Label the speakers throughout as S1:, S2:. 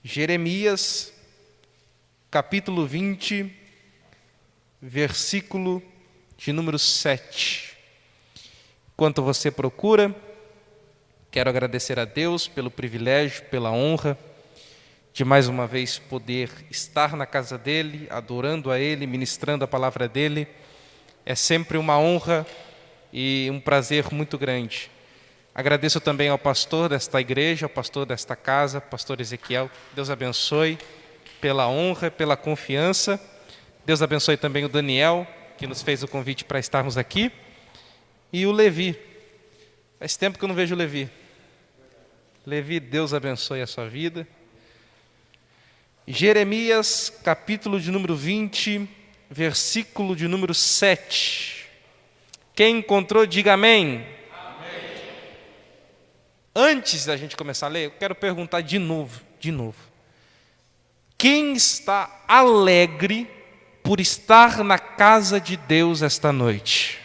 S1: Jeremias, capítulo 20, versículo de número 7. Enquanto você procura, quero agradecer a Deus pelo privilégio, pela honra de mais uma vez poder estar na casa dEle, adorando a Ele, ministrando a palavra dEle. É sempre uma honra e um prazer muito grande. Agradeço também ao pastor desta igreja, ao pastor desta casa, pastor Ezequiel. Deus abençoe pela honra, pela confiança. Deus abençoe também o Daniel, que nos fez o convite para estarmos aqui. E o Levi. Faz tempo que eu não vejo o Levi. Levi, Deus abençoe a sua vida. Jeremias, capítulo de número 20, versículo de número 7. Quem encontrou, diga amém. Antes da gente começar a ler, eu quero perguntar de novo. Quem está alegre por estar na casa de Deus esta noite?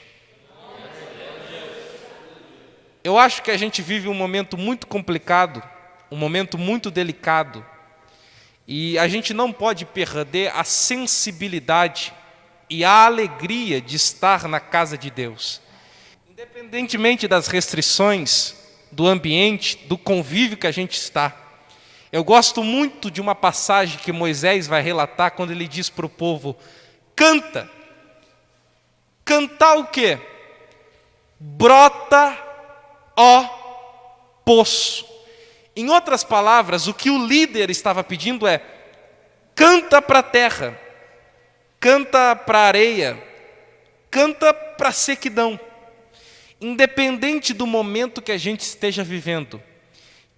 S1: Eu acho que a gente vive um momento muito complicado, um momento muito delicado, e a gente não pode perder a sensibilidade e a alegria de estar na casa de Deus. Independentemente das restrições, do ambiente, do convívio que a gente está. Eu gosto muito de uma passagem que Moisés vai relatar quando ele diz para o povo: canta. Cantar o quê? Brota, ó poço. Em outras palavras, o que o líder estava pedindo é: canta para a terra, canta para a areia, canta para a sequidão. Independente do momento que a gente esteja vivendo,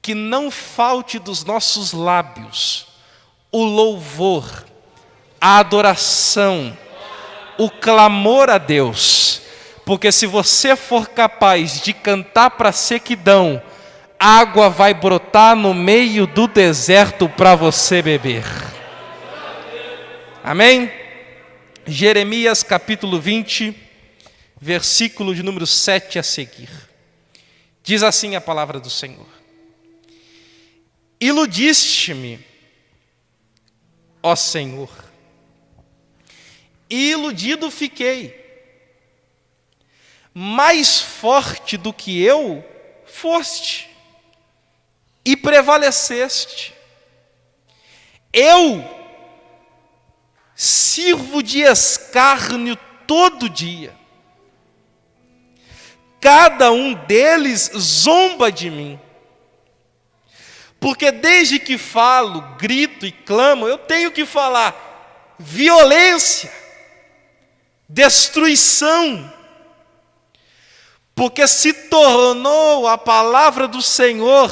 S1: que não falte dos nossos lábios o louvor, a adoração, o clamor a Deus. Porque se você for capaz de cantar para a sequidão, água vai brotar no meio do deserto para você beber. Amém? Jeremias capítulo 20, versículo de número 7 a seguir. Diz assim a palavra do Senhor: iludiste-me, ó Senhor, e iludido fiquei. Mais forte do que eu foste, e prevaleceste. Eu sirvo de escárnio todo dia. Cada um deles zomba de mim. Porque desde que falo, grito e clamo, eu tenho que falar violência, destruição. Porque se tornou a palavra do Senhor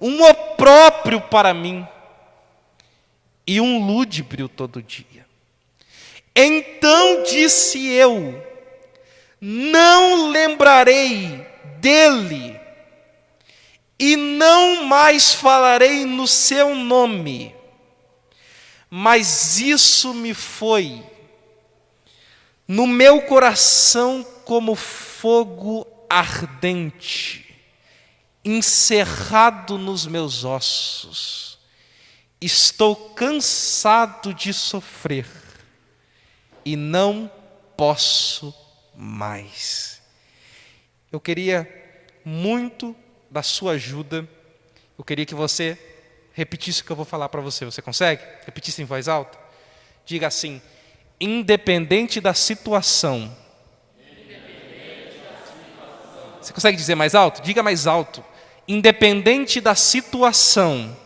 S1: um opróbrio para mim e um lúdibrio todo dia. Então disse eu: não lembrarei dele, e não mais falarei no seu nome. Mas isso me foi no meu coração como fogo ardente, encerrado nos meus ossos. Estou cansado de sofrer e não posso mais. Eu queria muito da sua ajuda. Eu queria que você repetisse o que eu vou falar para você. Você consegue? Repetisse em voz alta? Diga assim: independente da situação. Você consegue dizer mais alto? Diga mais alto. Independente da situação.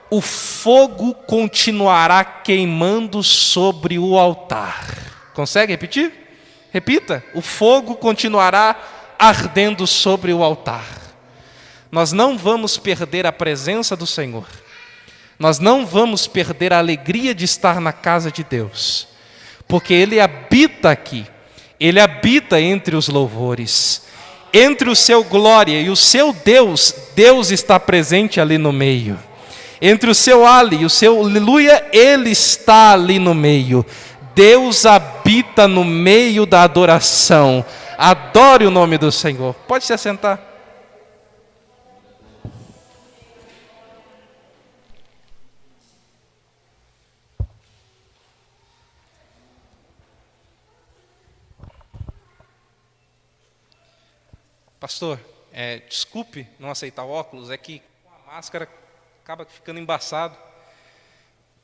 S1: O fogo continuará queimando sobre o altar. Consegue repetir? Repita. O fogo continuará ardendo sobre o altar. Nós não vamos perder a presença do Senhor. Nós não vamos perder a alegria de estar na casa de Deus. Porque Ele habita aqui. Ele habita entre os louvores. Entre o seu glória e o seu Deus, Deus está presente ali no meio. Entre o seu ale e o seu aleluia, Ele está ali no meio. Deus habita no meio da adoração. Adore o nome do Senhor. Pode se assentar. Pastor, desculpe não aceitar óculos, é que com a máscara acaba ficando embaçado.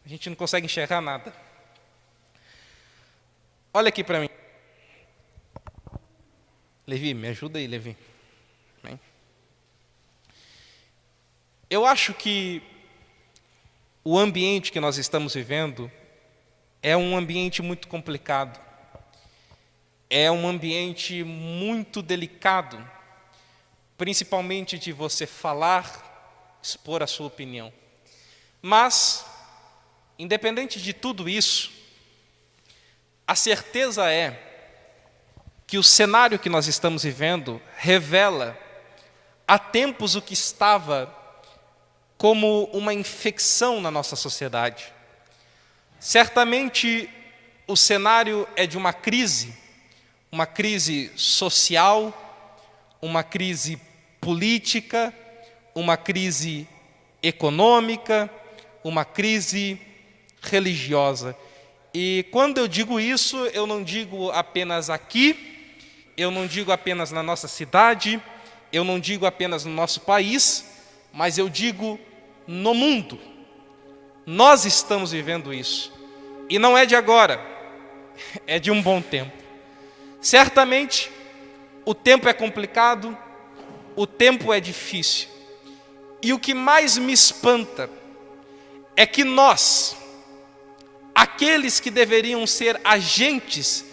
S1: A gente não consegue enxergar nada. Olha aqui para mim. Levi, me ajuda aí, Levi. Bem. Eu acho que o ambiente que nós estamos vivendo é um ambiente muito complicado. É um ambiente muito delicado, principalmente de você falar, expor a sua opinião. Mas, independente de tudo isso, a certeza é que o cenário que nós estamos vivendo revela há tempos o que estava como uma infecção na nossa sociedade. Certamente o cenário é de uma crise social, uma crise política, uma crise econômica, uma crise religiosa. E quando eu digo isso, eu não digo apenas aqui, eu não digo apenas na nossa cidade, eu não digo apenas no nosso país, mas eu digo no mundo. Nós estamos vivendo isso. E não é de agora, é de um bom tempo. Certamente, o tempo é complicado, o tempo é difícil. E o que mais me espanta é que nós, aqueles que deveriam ser agentes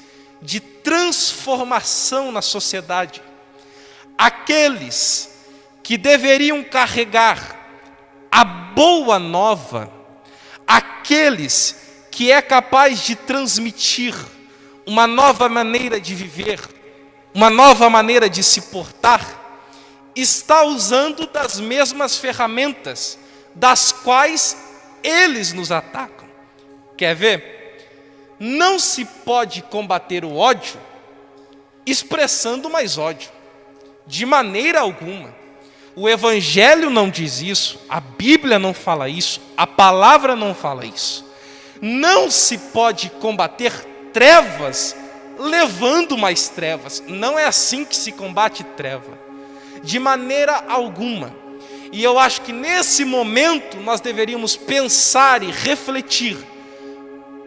S1: de transformação na sociedade, aqueles que deveriam carregar a boa nova, aqueles que é capaz de transmitir uma nova maneira de viver, uma nova maneira de se portar, está usando das mesmas ferramentas das quais eles nos atacam. Quer ver? Não se pode combater o ódio expressando mais ódio, de maneira alguma. O Evangelho não diz isso, a Bíblia não fala isso, a palavra não fala isso. Não se pode combater trevas levando mais trevas. Não é assim que se combate treva, de maneira alguma. E eu acho que nesse momento nós deveríamos pensar e refletir.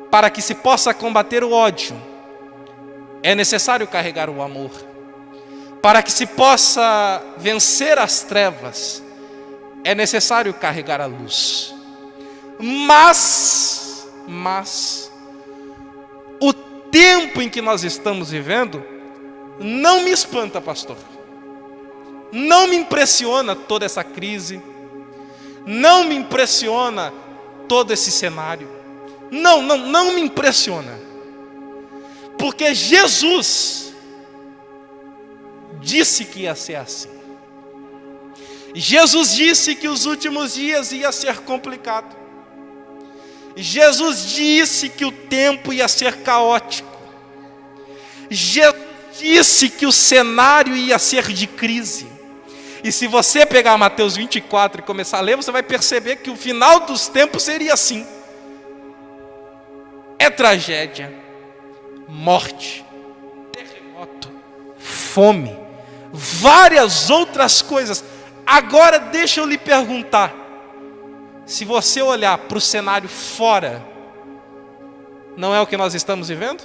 S1: Para que se possa combater o ódio, é necessário carregar o amor. Para que se possa vencer as trevas, é necessário carregar a luz. Mas o tempo em que nós estamos vivendo não me espanta, pastor. Não me impressiona toda essa crise. Não me impressiona todo esse cenário. Não me impressiona. Porque Jesus disse que ia ser assim. Jesus disse que os últimos dias ia ser complicado. Jesus disse que o tempo ia ser caótico. Jesus disse que o cenário ia ser de crise. E se você pegar Mateus 24 e começar a ler, você vai perceber que o final dos tempos seria assim. É tragédia, morte, terremoto, fome, várias outras coisas. Agora deixa eu lhe perguntar, se você olhar para o cenário fora, não é o que nós estamos vivendo?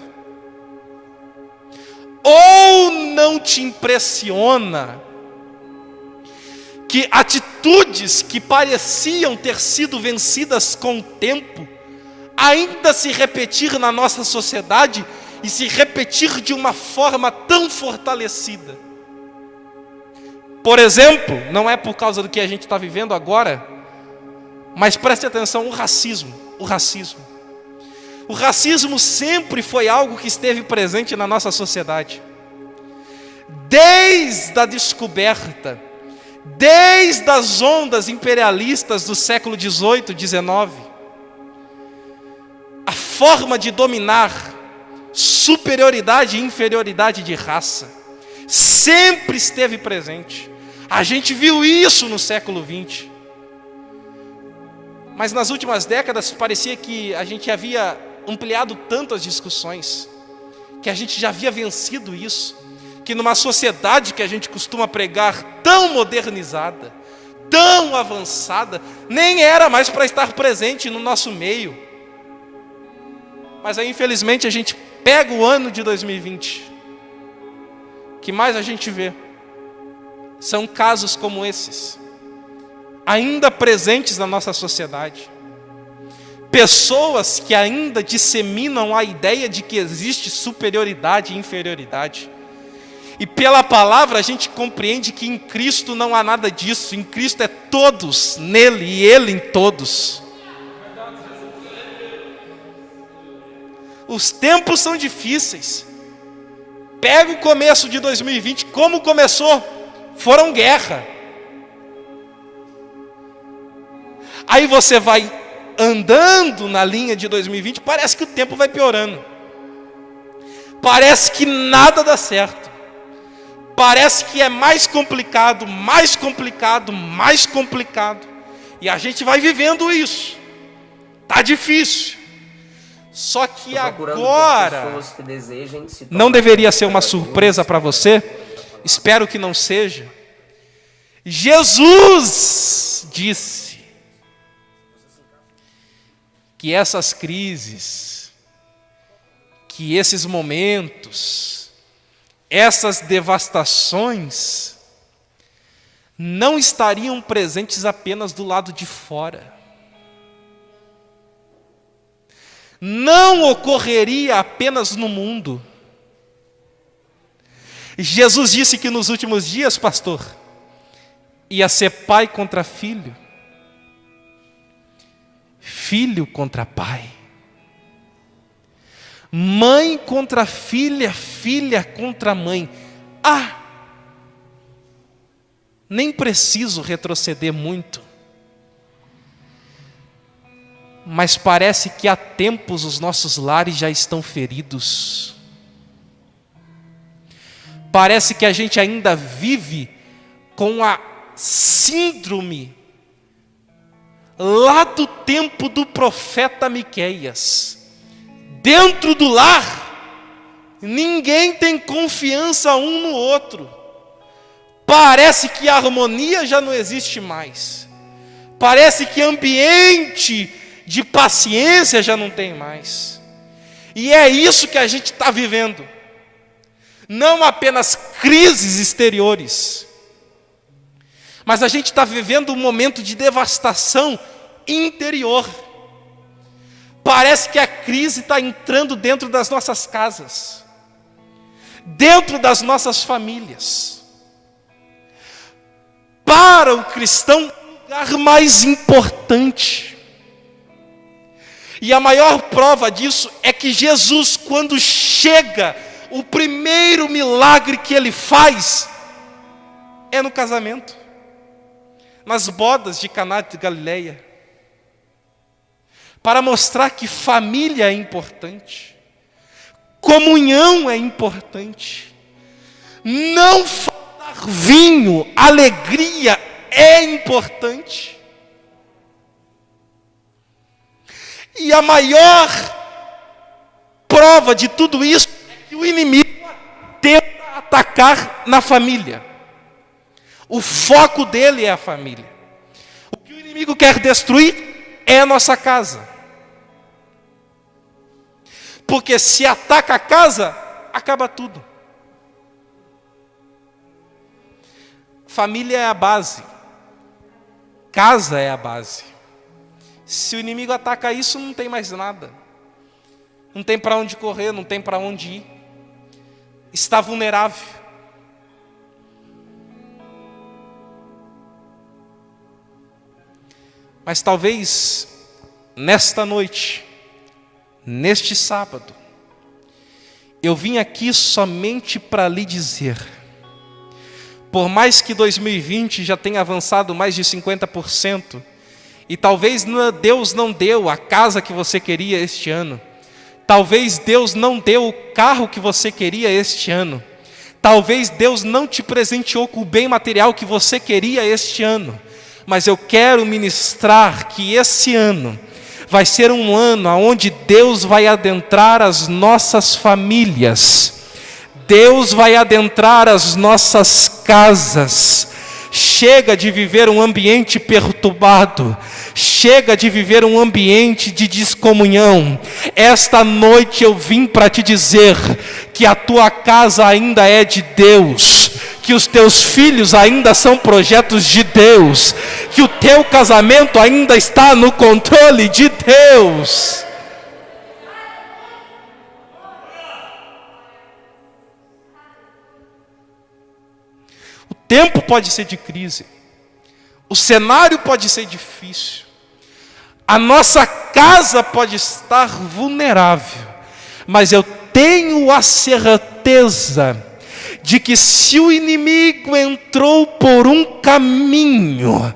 S1: Ou não te impressiona que atitudes que pareciam ter sido vencidas com o tempo, ainda se repetir na nossa sociedade e se repetir de uma forma tão fortalecida? Por exemplo, não é por causa do que a gente está vivendo agora, mas preste atenção, o racismo. O racismo sempre foi algo que esteve presente na nossa sociedade. Desde a descoberta, desde as ondas imperialistas do século XVIII, XIX, a forma de dominar superioridade e inferioridade de raça sempre esteve presente. A gente viu isso no século XX. Mas nas últimas décadas parecia que a gente havia ampliado tanto as discussões, que a gente já havia vencido isso, que numa sociedade que a gente costuma pregar tão modernizada, tão avançada, nem era mais para estar presente no nosso meio. Mas aí, infelizmente, a gente pega o ano de 2020. O que mais a gente vê são casos como esses, ainda presentes na nossa sociedade. Pessoas que ainda disseminam a ideia de que existe superioridade e inferioridade. E pela palavra a gente compreende que em Cristo não há nada disso. Em Cristo é todos nele e ele em todos. Os tempos são difíceis. Pega o começo de 2020, como começou? Foram guerra. Aí você vai andando na linha de 2020, parece que o tempo vai piorando. Parece que nada dá certo. Parece que é mais complicado, mais complicado, mais complicado. E a gente vai vivendo isso. Tá difícil. Só que agora não deveria ser uma surpresa para você. Espero que não seja. Jesus disse que essas crises, que esses momentos, essas devastações não estariam presentes apenas do lado de fora. Não ocorreria apenas no mundo. Jesus disse que nos últimos dias, pastor, ia ser pai contra filho, filho contra pai, mãe contra filha, filha contra mãe. Nem preciso retroceder muito, mas parece que há tempos os nossos lares já estão feridos. Parece que a gente ainda vive com a síndrome lá do tempo do profeta Miqueias. Dentro do lar, ninguém tem confiança um no outro. Parece que a harmonia já não existe mais. Parece que ambiente de paciência já não tem mais. E é isso que a gente está vivendo. Não apenas crises exteriores, mas a gente está vivendo um momento de devastação interior. Parece que a crise está entrando dentro das nossas casas, dentro das nossas famílias. Para o cristão, o lugar mais importante. E a maior prova disso é que Jesus, quando chega, o primeiro milagre que ele faz é no casamento, nas bodas de Caná de Galileia, para mostrar que família é importante, comunhão é importante, não faltar vinho, alegria é importante. E a maior prova de tudo isso é que o inimigo tenta atacar na família. O foco dele é a família. O que o inimigo quer destruir é a nossa casa. Porque se ataca a casa, acaba tudo. Família é a base. Casa é a base. Se o inimigo ataca isso, não tem mais nada. Não tem para onde correr, não tem para onde ir. Está vulnerável. Mas talvez nesta noite, neste sábado, eu vim aqui somente para lhe dizer, por mais que 2020 já tenha avançado mais de 50%, e talvez Deus não deu a casa que você queria este ano, talvez Deus não deu o carro que você queria este ano, talvez Deus não te presenteou com o bem material que você queria este ano, mas eu quero ministrar que esse ano vai ser um ano onde Deus vai adentrar as nossas famílias. Deus vai adentrar as nossas casas. Chega de viver um ambiente perturbado. Chega de viver um ambiente de descomunhão. Esta noite eu vim para te dizer que a tua casa ainda é de Deus, que os teus filhos ainda são projetos de Deus, que o teu casamento ainda está no controle de Deus. O tempo pode ser de crise, o cenário pode ser difícil, a nossa casa pode estar vulnerável, mas eu tenho a certeza de que se o inimigo entrou por um caminho,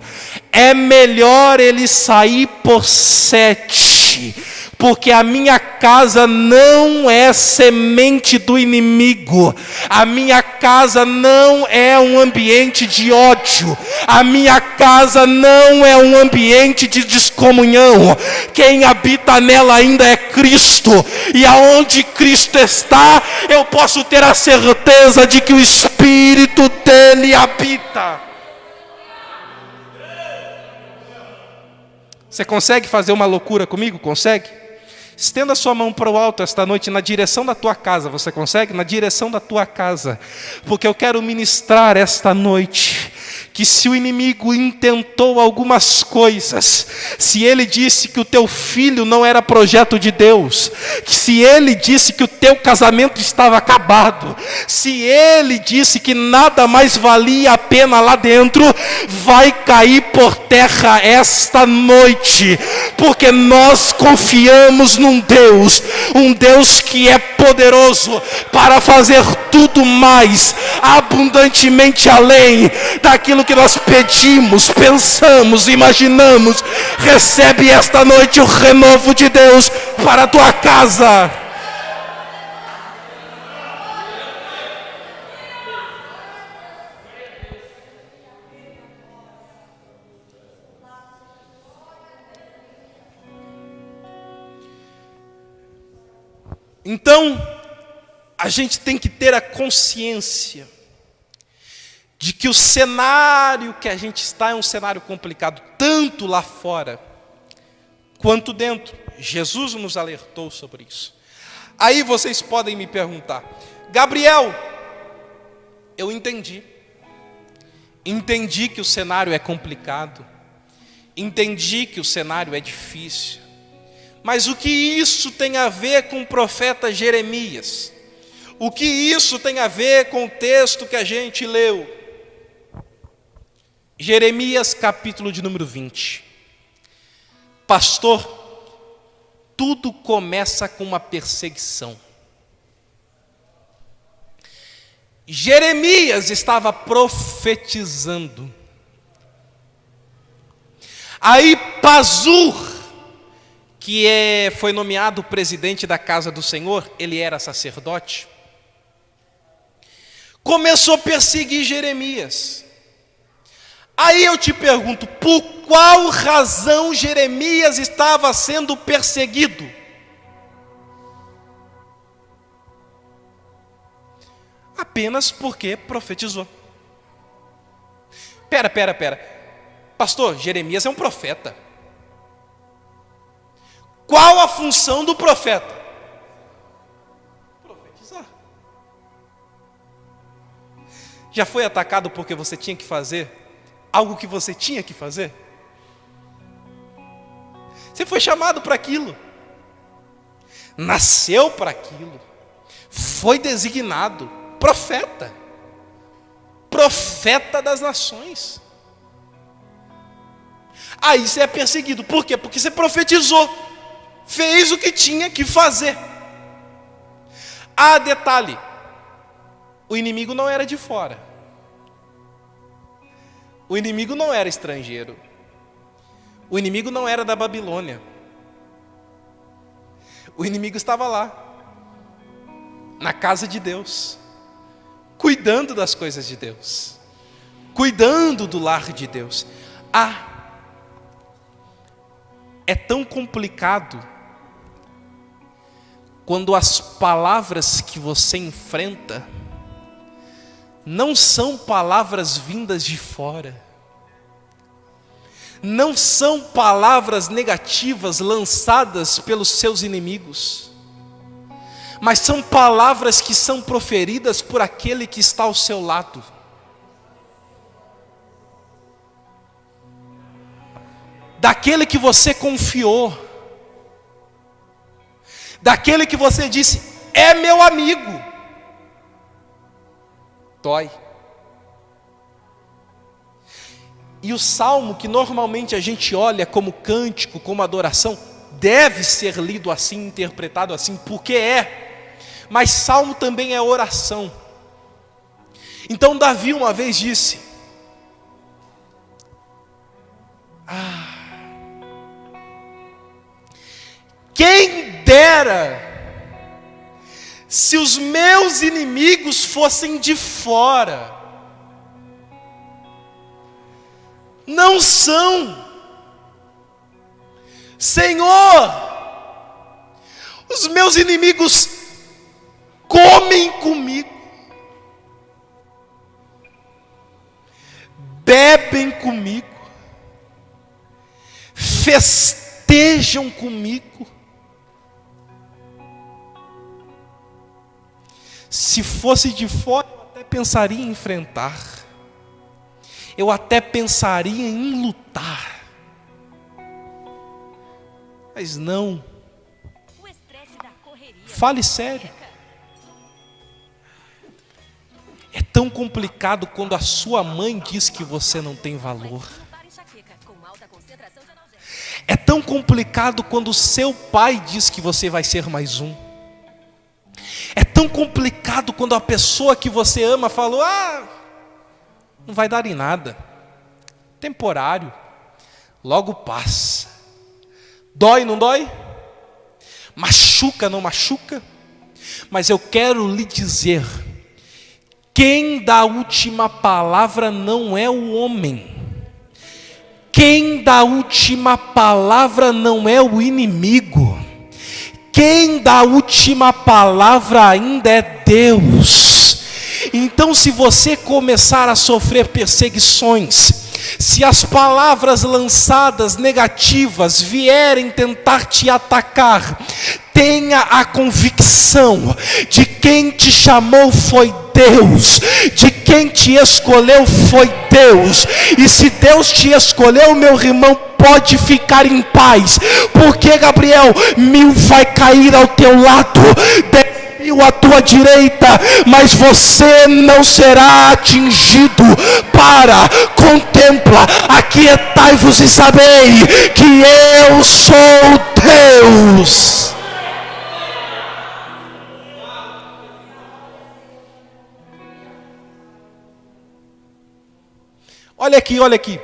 S1: é melhor ele sair por 7, porque a minha casa não é semente do inimigo, a minha casa não é um ambiente de ódio, a minha casa não é um ambiente de descomunhão. Quem habita nela ainda é Cristo, e aonde Cristo está, eu posso ter a certeza de que o Espírito dele habita. Você consegue fazer uma loucura comigo? Consegue? Estenda a sua mão para o alto esta noite, na direção da tua casa. Você consegue? Na direção da tua casa. Porque eu quero ministrar esta noite que se o inimigo intentou algumas coisas, se ele disse que o teu filho não era projeto de Deus, que se ele disse que o teu casamento estava acabado, se ele disse que nada mais valia a pena lá dentro, vai cair por terra esta noite, porque nós confiamos num Deus, um Deus que é poderoso para fazer tudo mais, abundantemente além daquilo que nós pedimos, pensamos, imaginamos. Recebe esta noite o renovo de Deus para a tua casa. Então, a gente tem que ter a consciência de que o cenário que a gente está é um cenário complicado, tanto lá fora, quanto dentro. Jesus nos alertou sobre isso. Aí vocês podem me perguntar: Gabriel, eu entendi que o cenário é complicado, entendi que o cenário é difícil, mas o que isso tem a ver com o profeta Jeremias? O que isso tem a ver com o texto que a gente leu? Jeremias capítulo de número 20. Pastor, tudo começa com uma perseguição. Jeremias estava profetizando. Aí Pazur, que foi nomeado presidente da casa do Senhor, ele era sacerdote, começou a perseguir Jeremias. Aí eu te pergunto, por qual razão Jeremias estava sendo perseguido? Apenas porque profetizou. Pera. Pastor, Jeremias é um profeta. Qual a função do profeta? Profetizar. Já foi atacado porque você tinha que fazer algo que você tinha que fazer? Você foi chamado para aquilo, nasceu para aquilo, foi designado profeta, profeta das nações. Aí você é perseguido, por quê? Porque você profetizou, fez o que tinha que fazer. Ah, detalhe, o inimigo não era de fora, o inimigo não era estrangeiro, o inimigo não era da Babilônia, o inimigo estava lá, na casa de Deus, cuidando das coisas de Deus, cuidando do lar de Deus. Ah, é tão complicado quando as palavras que você enfrenta não são palavras vindas de fora, não são palavras negativas lançadas pelos seus inimigos, mas são palavras que são proferidas por aquele que está ao seu lado. Daquele que você confiou, daquele que você disse, é meu amigo. Dói. E o salmo que normalmente a gente olha como cântico, como adoração, deve ser lido assim, interpretado assim, porque é. Mas salmo também é oração. Então Davi uma vez disse, quem dera se os meus inimigos fossem de fora. Não são. Senhor, os meus inimigos comem comigo, bebem comigo, festejam comigo. Se fosse de fora, eu até pensaria em enfrentar, eu até pensaria em lutar, mas não. Fale sério. É tão complicado quando a sua mãe diz que você não tem valor. É tão complicado quando o seu pai diz que você vai ser mais um. É tão complicado quando a pessoa que você ama falou, não vai dar em nada, temporário, logo passa. Dói, não dói? Machuca, não machuca? Mas eu quero lhe dizer, quem dá a última palavra não é o homem. Quem dá a última palavra não é o inimigo. Quem dá a última palavra ainda é Deus. Então, se você começar a sofrer perseguições, se as palavras lançadas negativas vierem tentar te atacar, tenha a convicção de quem te chamou foi Deus, de quem te escolheu foi Deus. E se Deus te escolheu, meu irmão, pode ficar em paz, porque Gabriel, 1000 vai cair ao teu lado, 10.000 à tua direita, mas você não será atingido. Contempla, aquietai-vos e sabei que eu sou Deus. Olha aqui,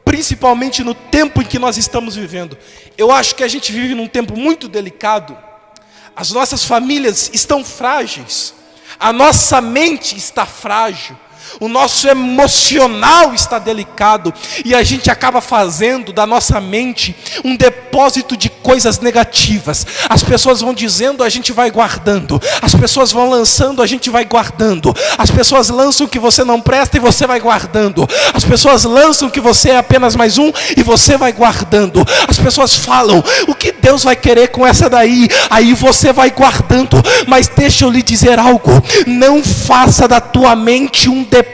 S1: principalmente no tempo em que nós estamos vivendo, eu acho que a gente vive num tempo muito delicado. As nossas famílias estão frágeis, a nossa mente está frágil, o nosso emocional está delicado, e a gente acaba fazendo da nossa mente um depósito de coisas negativas. As pessoas vão dizendo, a gente vai guardando. As pessoas vão lançando, a gente vai guardando. As pessoas lançam que você não presta e você vai guardando. As pessoas lançam que você é apenas mais um e você vai guardando. As pessoas falam, o que Deus vai querer com essa daí? Aí você vai guardando. Mas deixa eu lhe dizer algo, não faça da tua mente um depósito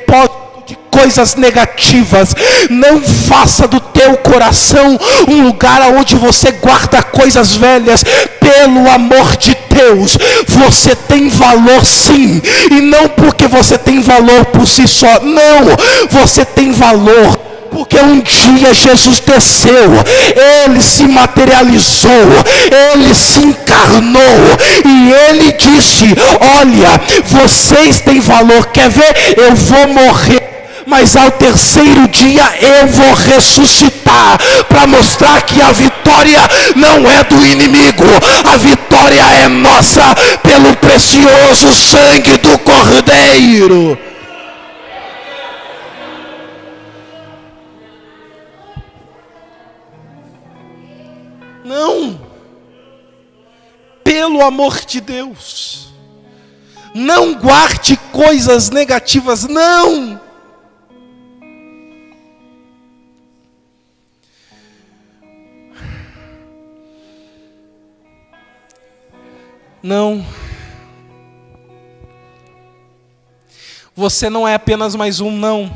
S1: de coisas negativas. Não faça do teu coração um lugar onde você guarda coisas velhas. Pelo amor de Deus, você tem valor sim, e não porque você tem valor por si só, não, você tem valor porque um dia Jesus desceu, Ele se materializou, Ele se encarnou, e Ele disse, olha, vocês têm valor, quer ver? Eu vou morrer, mas ao terceiro dia eu vou ressuscitar, para mostrar que a vitória não é do inimigo, a vitória é nossa, pelo precioso sangue do Cordeiro. Não, pelo amor de Deus, não guarde coisas negativas, não. Não. Você não é apenas mais um, não.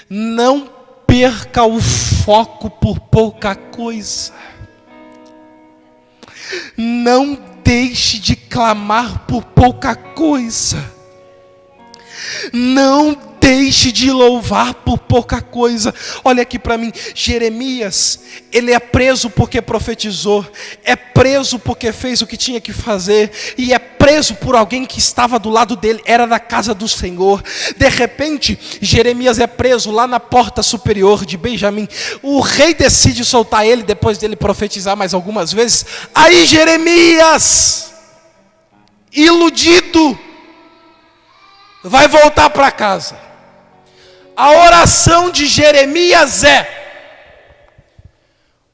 S1: Não perca o foco por pouca coisa. Não deixe de clamar por pouca coisa. Não deixe de louvar por pouca coisa. Olha aqui para mim, Jeremias, ele é preso porque profetizou, é preso porque fez o que tinha que fazer, e é preso por alguém que estava do lado dele, era da casa do Senhor. De repente, Jeremias é preso lá na porta superior de Benjamim. O rei decide soltar ele, depois dele profetizar mais algumas vezes. Aí Jeremias, iludido, vai voltar para casa. A oração de Jeremias é: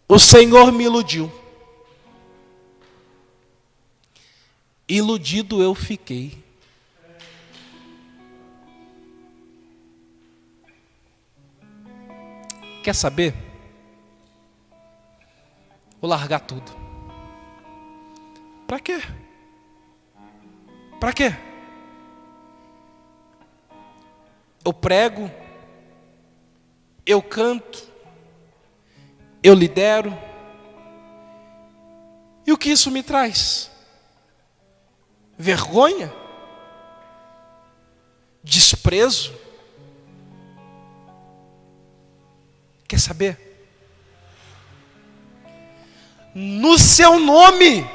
S1: o Senhor me iludiu. Iludido eu fiquei. Quer saber? Vou largar tudo. Para quê? Para quê? Eu prego, eu canto, eu lidero. E o que isso me traz? Vergonha? Desprezo? Quer saber? No seu nome,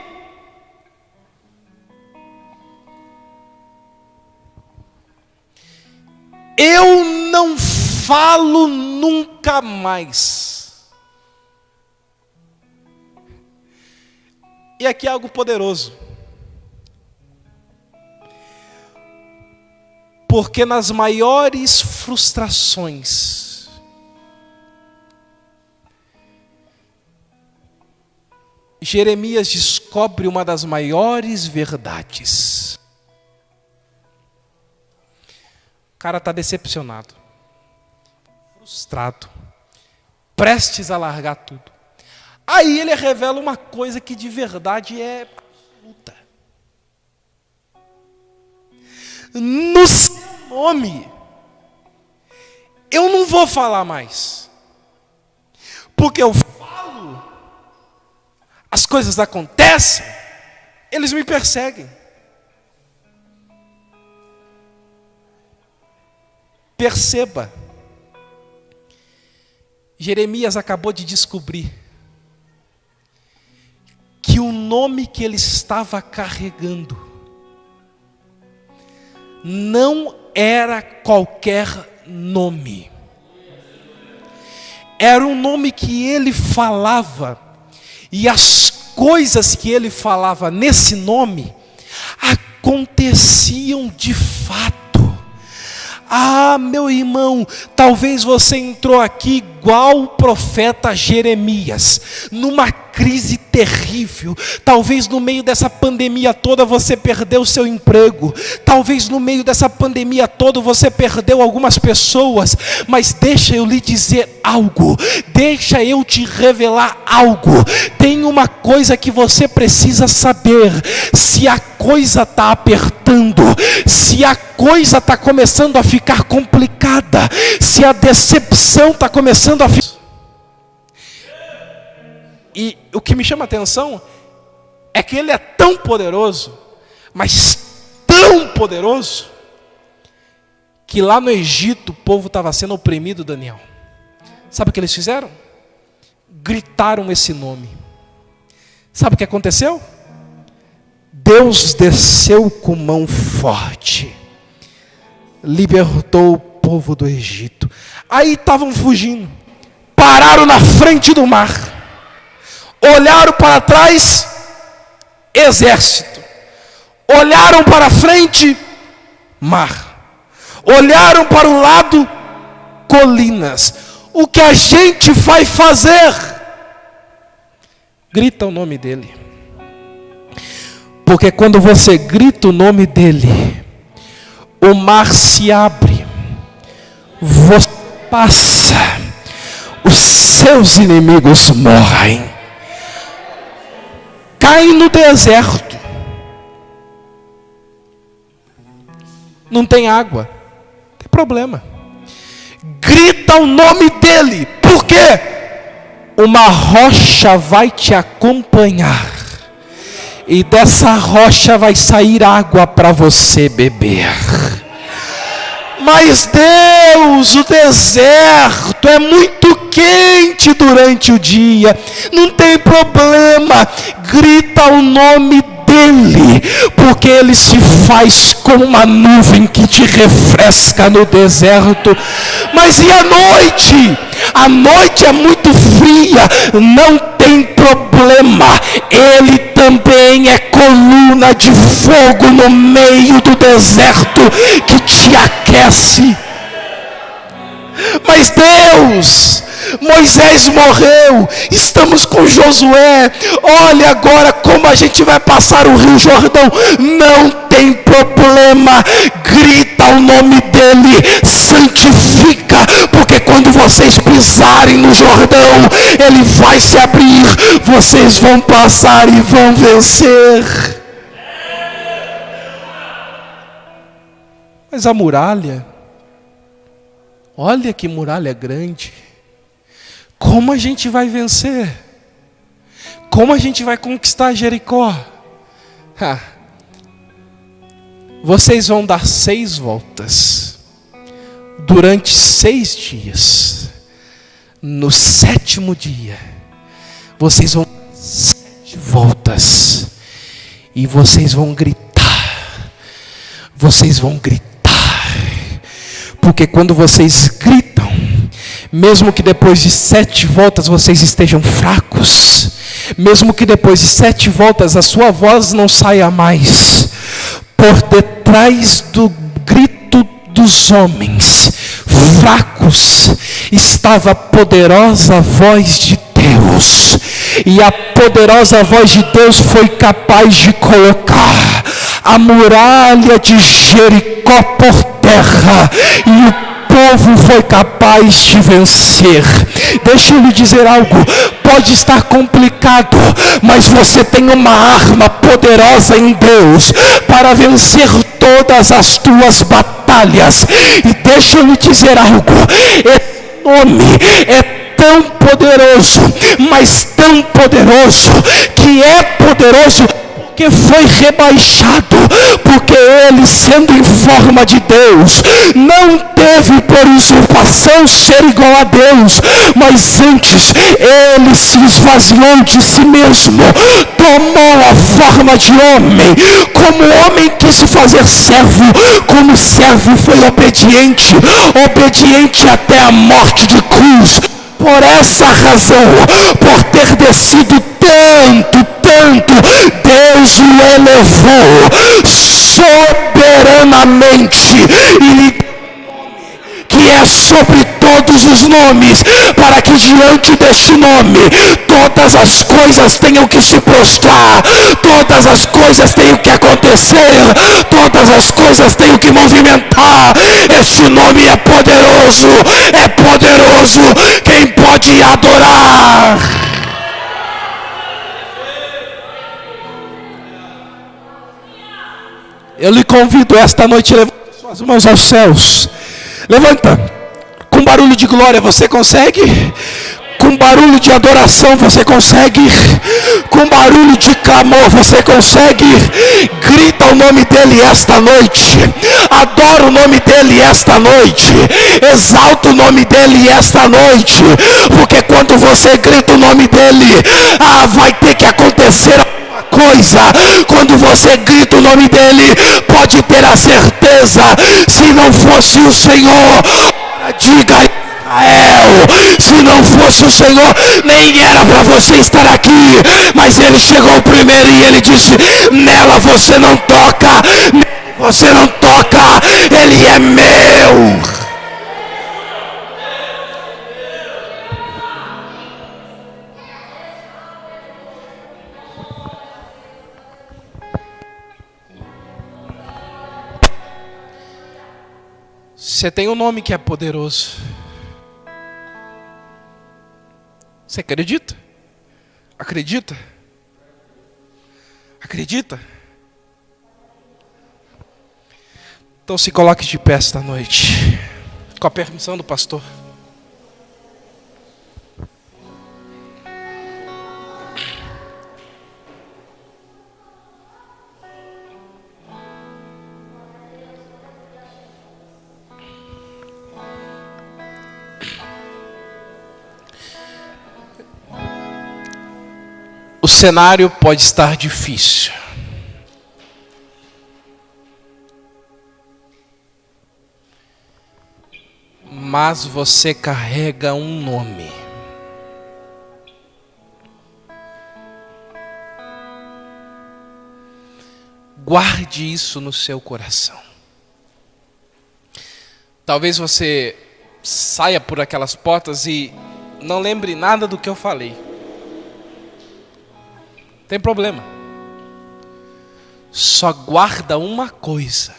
S1: eu não falo nunca mais. E aqui é algo poderoso. Porque nas maiores frustrações, Jeremias descobre uma das maiores verdades. O cara está decepcionado, frustrado, prestes a largar tudo. Aí ele revela uma coisa que de verdade é absoluta. No seu nome, eu não vou falar mais. Porque eu falo, as coisas acontecem, eles me perseguem. Perceba, Jeremias acabou de descobrir que o nome que ele estava carregando não era qualquer nome. Era um nome que ele falava, e as coisas que ele falava nesse nome aconteciam de fato. Ah, meu irmão, talvez você entrou aqui igual o profeta Jeremias, numa crise terrível. Talvez no meio dessa pandemia toda você perdeu seu emprego. Talvez no meio dessa pandemia toda você perdeu algumas pessoas. Mas deixa eu lhe dizer algo. Deixa eu te revelar algo. Tem uma coisa que você precisa saber. Se a coisa está apertando, se a coisa está começando a ficar complicada, se a decepção está começando a ficar... E o que me chama a atenção é que ele é tão poderoso, mas tão poderoso, que lá no Egito o povo estava sendo oprimido, Daniel. Sabe o que eles fizeram? Gritaram esse nome. Sabe o que aconteceu? Deus desceu com mão forte, libertou o povo do Egito. Aí estavam fugindo, pararam na frente do mar, olharam para trás, exército. Olharam para frente, mar. Olharam para o lado, colinas. O que a gente vai fazer? Grita o nome dele. Porque quando você grita o nome dele, o mar se abre, você passa, os seus inimigos morrem. Cai no deserto, não tem água, não tem problema. Grita o nome dele, por quê? Uma rocha vai te acompanhar, e dessa rocha vai sair água para você beber. Mas Deus, o deserto é muito quente durante o dia, não tem problema, grita o nome dele, porque ele se faz como uma nuvem que te refresca no deserto. Mas e a noite? A noite é muito fria, não tem problema, ele também é coluna de fogo no meio do deserto que te aquece. Mas Deus, Moisés morreu, estamos com Josué, olha agora como a gente vai passar o Rio Jordão. Não tem problema, grita o nome dele, santifica, porque quando vocês pisarem no Jordão, ele vai se abrir, vocês vão passar e vão vencer. Mas a muralha, olha que muralha grande. Como a gente vai vencer? Como a gente vai conquistar Jericó? Vocês vão dar 6 voltas durante 6 dias. No 7º dia, vocês vão dar 7 voltas e vocês vão gritar. Vocês vão gritar, porque quando vocês gritam, mesmo que depois de 7 voltas vocês estejam fracos, mesmo que depois de 7 voltas a sua voz não saia mais, por detrás do grito dos homens fracos estava a poderosa voz de Deus, e a poderosa voz de Deus foi capaz de colocar a muralha de Jericó por terra, e o povo foi capaz de vencer. Deixa eu lhe dizer algo, pode estar complicado, mas você tem uma arma poderosa em Deus para vencer todas as tuas batalhas. E deixa eu lhe dizer algo, esse nome é tão poderoso, mas tão poderoso, que é poderoso porque foi rebaixado, porque ele, sendo em forma de Deus, não teve por usurpação ser igual a Deus, mas antes ele se esvaziou de si mesmo, tomou a forma de homem, como homem quis se fazer servo, como servo foi obediente até a morte de cruz. Por essa razão, por ter descido tanto, Deus o elevou soberanamente e lhe deu um nome que é sobre todos os nomes, para que diante deste nome todas as coisas tenham que se prostrar, todas as coisas tenham que acontecer, todas as coisas tenham que movimentar. Este nome é poderoso, quem pode adorar? Eu lhe convido esta noite, levante suas mãos aos céus. Levanta. Com barulho de glória você consegue? Com barulho de adoração você consegue? Com barulho de clamor você consegue? Grita o nome dele esta noite. Adora o nome dele esta noite. Exalta o nome dele esta noite. Porque quando você grita o nome dele, vai ter que acontecer coisa. Quando você grita o nome dele, pode ter a certeza, se não fosse o Senhor, diga Israel, se não fosse o Senhor, nem era para você estar aqui, mas ele chegou primeiro e ele disse, nela você não toca, ele é meu. Você tem um nome que é poderoso. Você acredita? Acredita? Acredita? Então se coloque de pé esta noite, com a permissão do pastor. O cenário pode estar difícil. Mas você carrega um nome. Guarde isso no seu coração. Talvez você saia por aquelas portas e não lembre nada do que eu falei. Tem problema. Só guarda uma coisa.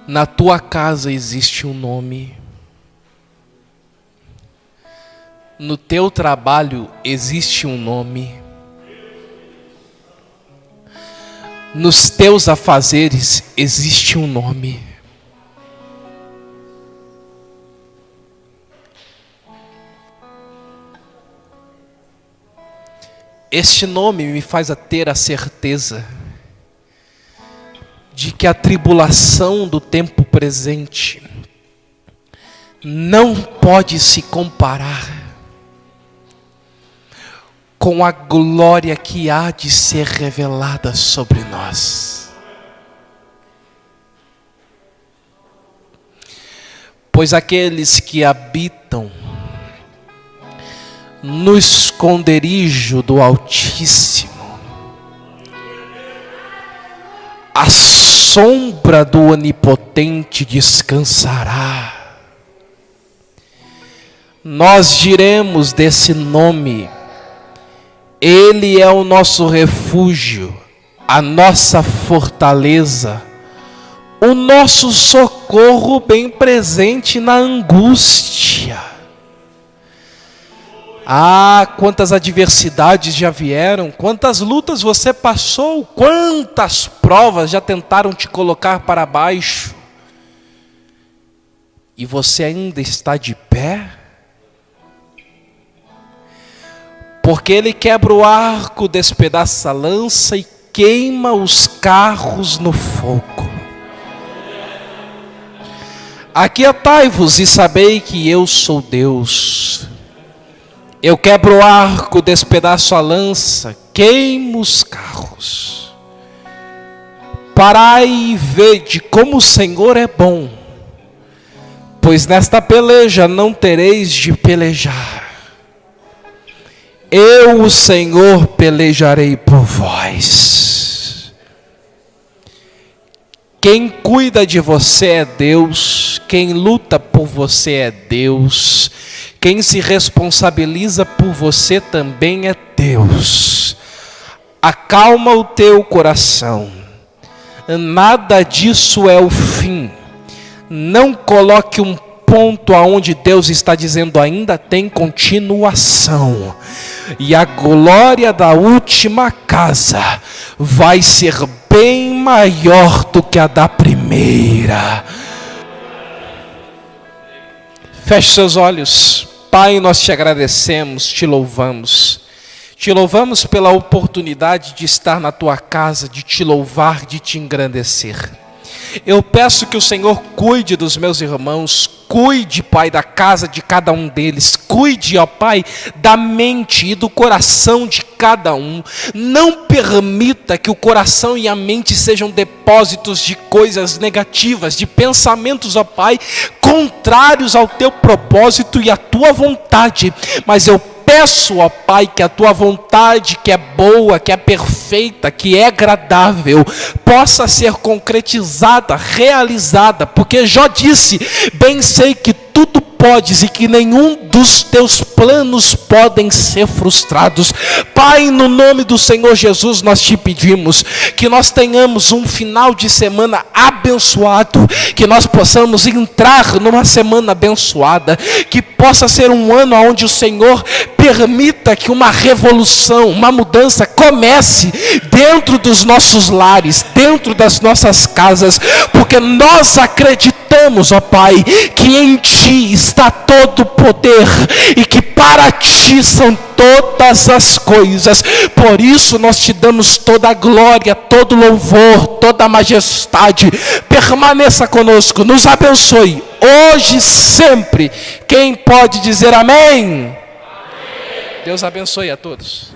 S1: Na tua casa existe um nome. No teu trabalho existe um nome. Nos teus afazeres existe um nome. Este nome me faz ter a certeza de que a tribulação do tempo presente não pode se comparar com a glória que há de ser revelada sobre nós. Pois aqueles que habitam no esconderijo do Altíssimo, a sombra do Onipotente descansará. Nós diremos desse nome: Ele é o nosso refúgio, a nossa fortaleza, o nosso socorro bem presente na angústia. Ah, quantas adversidades já vieram, quantas lutas você passou, quantas provas já tentaram te colocar para baixo. E você ainda está de pé? Porque Ele quebra o arco, despedaça a lança e queima os carros no fogo. Aquietai-vos e sabei que eu sou Deus. Eu quebro o arco, despedaço a lança, queimo os carros. Parai e vede como o Senhor é bom, pois nesta peleja não tereis de pelejar. Eu, o Senhor, pelejarei por vós. Quem cuida de você é Deus, quem luta por você é Deus. Quem se responsabiliza por você também é Deus. Acalma o teu coração. Nada disso é o fim. Não coloque um ponto aonde Deus está dizendo ainda tem continuação. E a glória da última casa vai ser bem maior do que a da primeira. Feche seus olhos. Pai, nós te agradecemos, te louvamos. Te louvamos pela oportunidade de estar na tua casa, de te louvar, de te engrandecer. Eu peço que o Senhor cuide dos meus irmãos, cuide, Pai, da casa de cada um deles, cuide, ó Pai, da mente e do coração de cada um. Não permita que o coração e a mente sejam depósitos de coisas negativas, de pensamentos, ó Pai, contrários ao teu propósito e à tua vontade. Mas eu peço, ó Pai, que a tua vontade, que é boa, que é perfeita, que é agradável, possa ser concretizada, realizada, porque Jó disse: bem sei que tudo podes e que nenhum dos teus planos podem ser frustrados. Pai, no nome do Senhor Jesus, nós te pedimos que nós tenhamos um final de semana abençoado, que nós possamos entrar numa semana abençoada, que possa ser um ano onde o Senhor permita que uma revolução, uma mudança comece dentro dos nossos lares, dentro das nossas casas, porque nós acreditamos, ó Pai, que em Ti está todo o poder e que para Ti são todas as coisas. Por isso nós te damos toda a glória, todo o louvor, toda a majestade. Permaneça conosco, nos abençoe hoje e sempre. Quem pode dizer amém? Deus abençoe a todos.